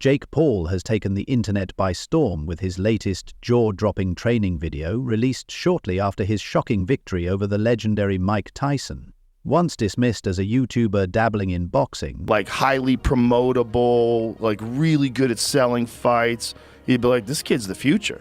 Jake Paul has taken the internet by storm with his latest jaw-dropping training video released shortly after his shocking victory over the legendary Mike Tyson. Once dismissed as a YouTuber dabbling in boxing, like highly promotable, like really good at selling fights, you'd be like, this kid's the future.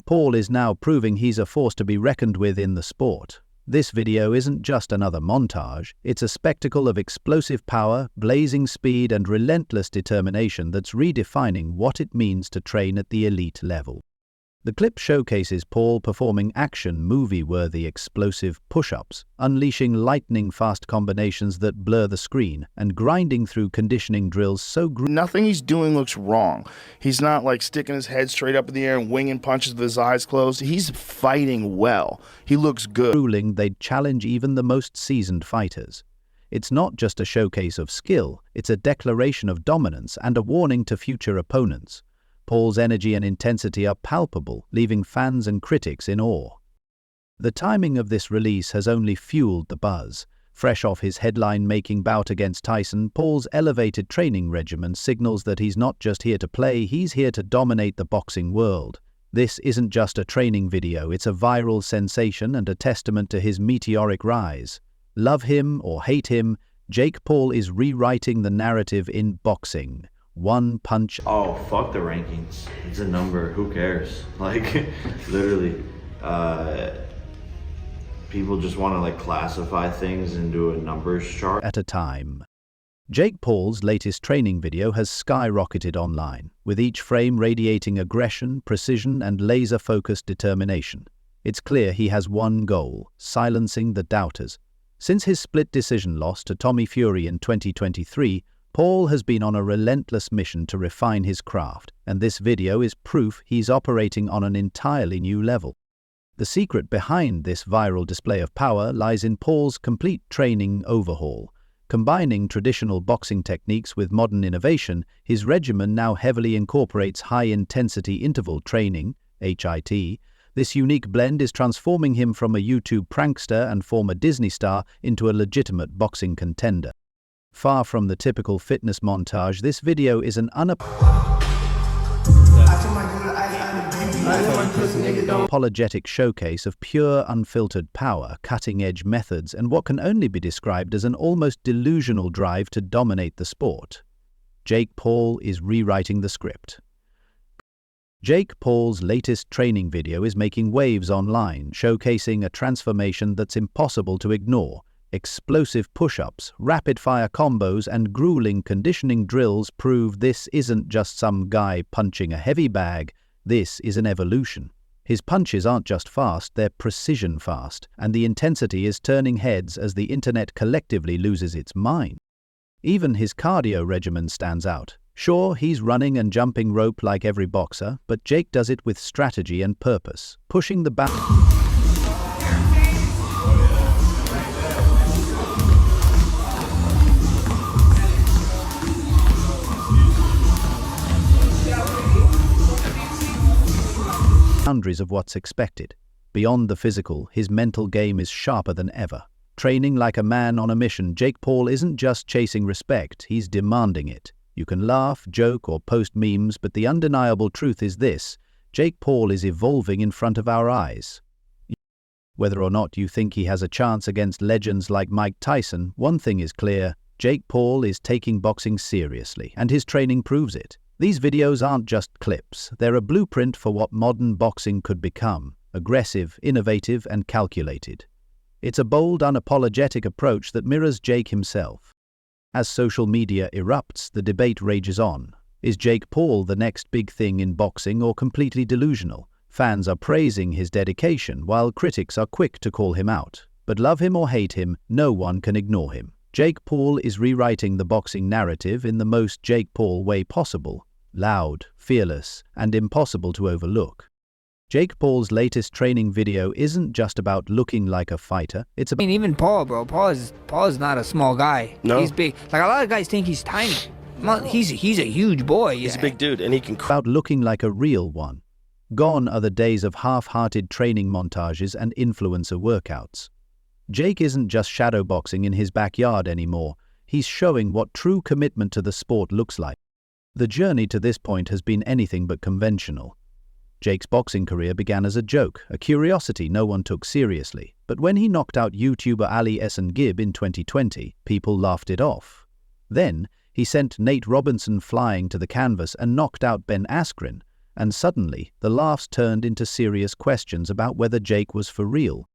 Paul is now proving he's a force to be reckoned with in the sport. This video isn't just another montage, it's a spectacle of explosive power, blazing speed and relentless determination that's redefining what it means to train at the elite level. The clip showcases Paul performing action movie-worthy explosive push-ups, unleashing lightning-fast combinations that blur the screen, and grinding through conditioning drills so nothing he's doing looks wrong. He's not like sticking his head straight up in the air and winging punches with his eyes closed. He's fighting well. He looks good. Grueling, they'd challenge even the most seasoned fighters. It's not just a showcase of skill, it's a declaration of dominance and a warning to future opponents. Paul's energy and intensity are palpable, leaving fans and critics in awe. The timing of this release has only fueled the buzz. Fresh off his headline-making bout against Tyson, Paul's elevated training regimen signals that he's not just here to play, he's here to dominate the boxing world. This isn't just a training video, it's a viral sensation and a testament to his meteoric rise. Love him or hate him, Jake Paul is rewriting the narrative in boxing. One punch. Oh, fuck the rankings. It's a number. Who cares? Like, literally, people just want to like classify things into a numbers chart at a time. Jake Paul's latest training video has skyrocketed online, with each frame radiating aggression, precision, and laser-focused determination. It's clear he has one goal: silencing the doubters. Since his split decision loss to Tommy Fury in 2023, Paul has been on a relentless mission to refine his craft, and this video is proof he's operating on an entirely new level. The secret behind this viral display of power lies in Paul's complete training overhaul. Combining traditional boxing techniques with modern innovation, his regimen now heavily incorporates high-intensity interval training, HIT. This unique blend is transforming him from a YouTube prankster and former Disney star into a legitimate boxing contender. Far from the typical fitness montage, this video is an unapologetic showcase of pure, unfiltered power, cutting-edge methods, and what can only be described as an almost delusional drive to dominate the sport. Jake Paul is rewriting the script. Jake Paul's latest training video is making waves online, showcasing a transformation that's impossible to ignore. Explosive push-ups, rapid-fire combos, and grueling conditioning drills prove this isn't just some guy punching a heavy bag, this is an evolution. His punches aren't just fast, they're precision fast, and the intensity is turning heads as the internet collectively loses its mind. Even his cardio regimen stands out. Sure, he's running and jumping rope like every boxer, but Jake does it with strategy and purpose, pushing the boundaries of what's expected. Beyond the physical, his mental game is sharper than ever. Training like a man on a mission, Jake Paul isn't just chasing respect, he's demanding it. You can laugh, joke, or post memes, but the undeniable truth is this: Jake Paul is evolving in front of our eyes. Whether or not you think he has a chance against legends like Mike Tyson, one thing is clear: Jake Paul is taking boxing seriously, and his training proves it. These videos aren't just clips, they're a blueprint for what modern boxing could become: aggressive, innovative, and calculated. It's a bold, unapologetic approach that mirrors Jake himself. As social media erupts, the debate rages on. Is Jake Paul the next big thing in boxing, or completely delusional? Fans are praising his dedication, while critics are quick to call him out. But love him or hate him, no one can ignore him. Jake Paul is rewriting the boxing narrative in the most Jake Paul way possible: loud, fearless, and impossible to overlook. Jake Paul's latest training video isn't just about looking like a fighter, it's about— even Paul, bro. Paul is not a small guy. No. He's big. Like, a lot of guys think he's tiny. He's a huge boy. He's a big dude, and he can about looking like a real one. Gone are the days of half-hearted training montages and influencer workouts. Jake isn't just shadowboxing in his backyard anymore. He's showing what true commitment to the sport looks like. The journey to this point has been anything but conventional. Jake's boxing career began as a joke, a curiosity no one took seriously. But when he knocked out YouTuber Ali Gibb in 2020, people laughed it off. Then, he sent Nate Robinson flying to the canvas and knocked out Ben Askren, and suddenly, the laughs turned into serious questions about whether Jake was for real.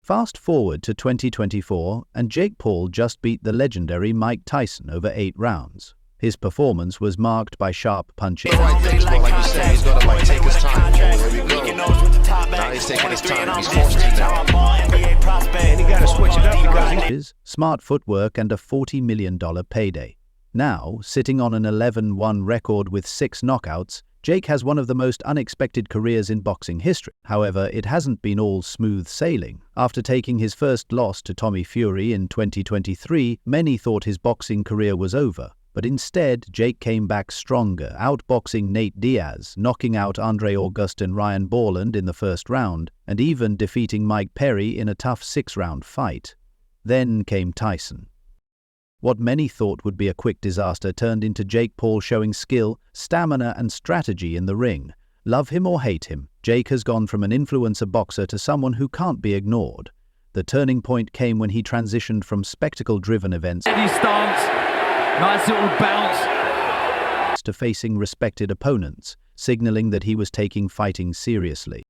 Fast forward to 2024, and Jake Paul just beat the legendary Mike Tyson over 8 rounds. His performance was marked by sharp punching. Right things, but like you said, he's got to take his time. There we go. Now he's taking his time. He's forced to now. And he got to switch it up because smart footwork and a $40 million payday. Now, sitting on an 11-1 record with 6 knockouts, Jake has one of the most unexpected careers in boxing history. However, it hasn't been all smooth sailing. After taking his first loss to Tommy Fury in 2023, many thought his boxing career was over. But instead, Jake came back stronger, outboxing Nate Diaz, knocking out Andre August and Ryan Borland in the first round, and even defeating Mike Perry in a tough 6-round fight. Then came Tyson. What many thought would be a quick disaster turned into Jake Paul showing skill, stamina, and strategy in the ring. Love him or hate him, Jake has gone from an influencer boxer to someone who can't be ignored. The turning point came when he transitioned from spectacle-driven events Nice little bounce to facing respected opponents, signaling that he was taking fighting seriously.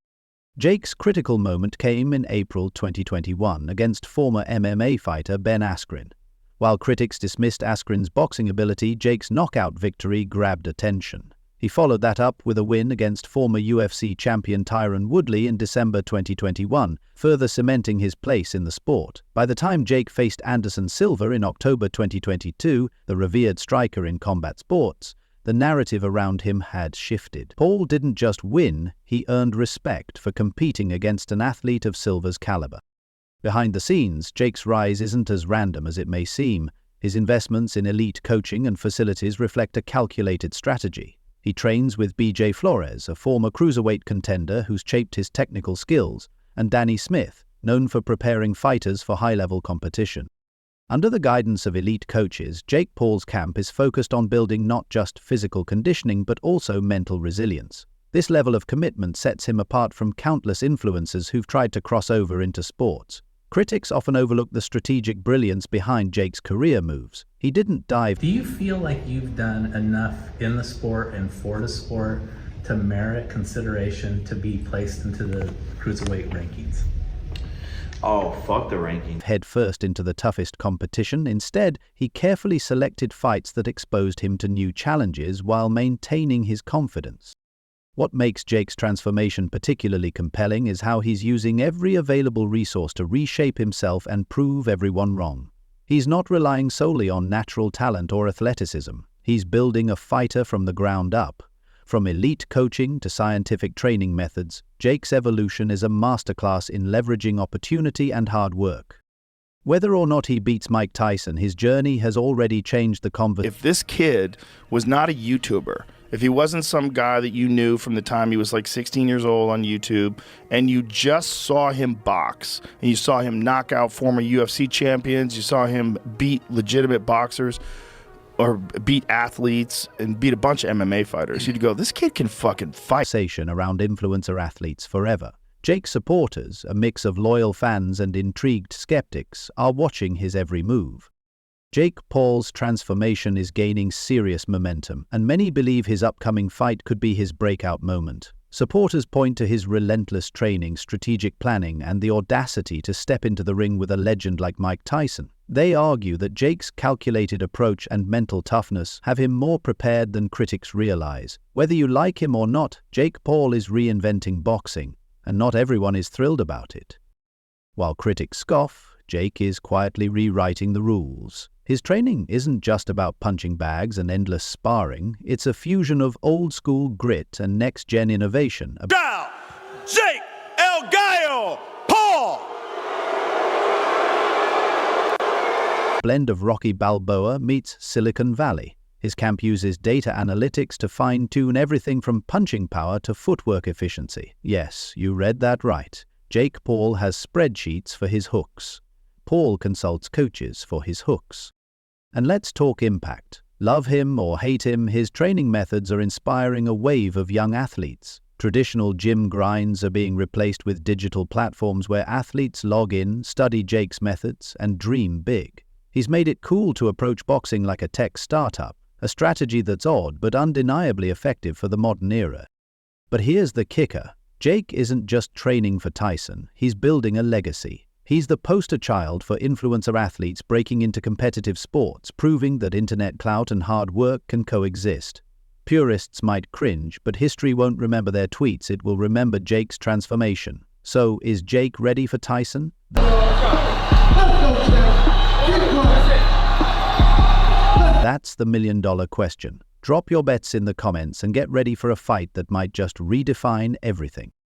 Jake's critical moment came in April 2021 against former MMA fighter Ben Askren. While critics dismissed Askren's boxing ability, Jake's knockout victory grabbed attention. He followed that up with a win against former UFC champion Tyron Woodley in December 2021, further cementing his place in the sport. By the time Jake faced Anderson Silva in October 2022, the revered striker in combat sports, the narrative around him had shifted. Paul didn't just win, he earned respect for competing against an athlete of Silva's caliber. Behind the scenes, Jake's rise isn't as random as it may seem. His investments in elite coaching and facilities reflect a calculated strategy. He trains with BJ Flores, a former cruiserweight contender who's shaped his technical skills, and Danny Smith, known for preparing fighters for high-level competition. Under the guidance of elite coaches, Jake Paul's camp is focused on building not just physical conditioning but also mental resilience. This level of commitment sets him apart from countless influencers who've tried to cross over into sports. Critics often overlook the strategic brilliance behind Jake's career moves. He didn't dive. Do you feel like you've done enough in the sport and for the sport to merit consideration to be placed into the cruiserweight rankings? Oh, fuck the rankings. Head first into the toughest competition. Instead, he carefully selected fights that exposed him to new challenges while maintaining his confidence. What makes Jake's transformation particularly compelling is how he's using every available resource to reshape himself and prove everyone wrong. He's not relying solely on natural talent or athleticism. He's building a fighter from the ground up. From elite coaching to scientific training methods, Jake's evolution is a masterclass in leveraging opportunity and hard work. Whether or not he beats Mike Tyson, his journey has already changed the conversation. If this kid was not a YouTuber, if he wasn't some guy that you knew from the time he was like 16 years old on YouTube, and you just saw him box, and you saw him knock out former UFC champions, you saw him beat legitimate boxers, or beat athletes, and beat a bunch of MMA fighters, you'd go, this kid can fucking fight. Conversation around influencer athletes forever. Jake's supporters, a mix of loyal fans and intrigued skeptics, are watching his every move. Jake Paul's transformation is gaining serious momentum, and many believe his upcoming fight could be his breakout moment. Supporters point to his relentless training, strategic planning, and the audacity to step into the ring with a legend like Mike Tyson. They argue that Jake's calculated approach and mental toughness have him more prepared than critics realize. Whether you like him or not, Jake Paul is reinventing boxing, and not everyone is thrilled about it. While critics scoff, Jake is quietly rewriting the rules. His training isn't just about punching bags and endless sparring, it's a fusion of old-school grit and next-gen innovation. Down, Jake El Gallo Paul. A blend of Rocky Balboa meets Silicon Valley. His camp uses data analytics to fine-tune everything from punching power to footwork efficiency. Yes, you read that right. Jake Paul has spreadsheets for his hooks. Paul consults coaches for his hooks. And let's talk impact. Love him or hate him, his training methods are inspiring a wave of young athletes. Traditional gym grinds are being replaced with digital platforms where athletes log in, study Jake's methods, and dream big. He's made it cool to approach boxing like a tech startup, a strategy that's odd but undeniably effective for the modern era. But here's the kicker. Jake isn't just training for Tyson, he's building a legacy. He's the poster child for influencer athletes breaking into competitive sports, proving that internet clout and hard work can coexist. Purists might cringe, but history won't remember their tweets, it will remember Jake's transformation. So, is Jake ready for Tyson? That's the million-dollar question. Drop your bets in the comments and get ready for a fight that might just redefine everything.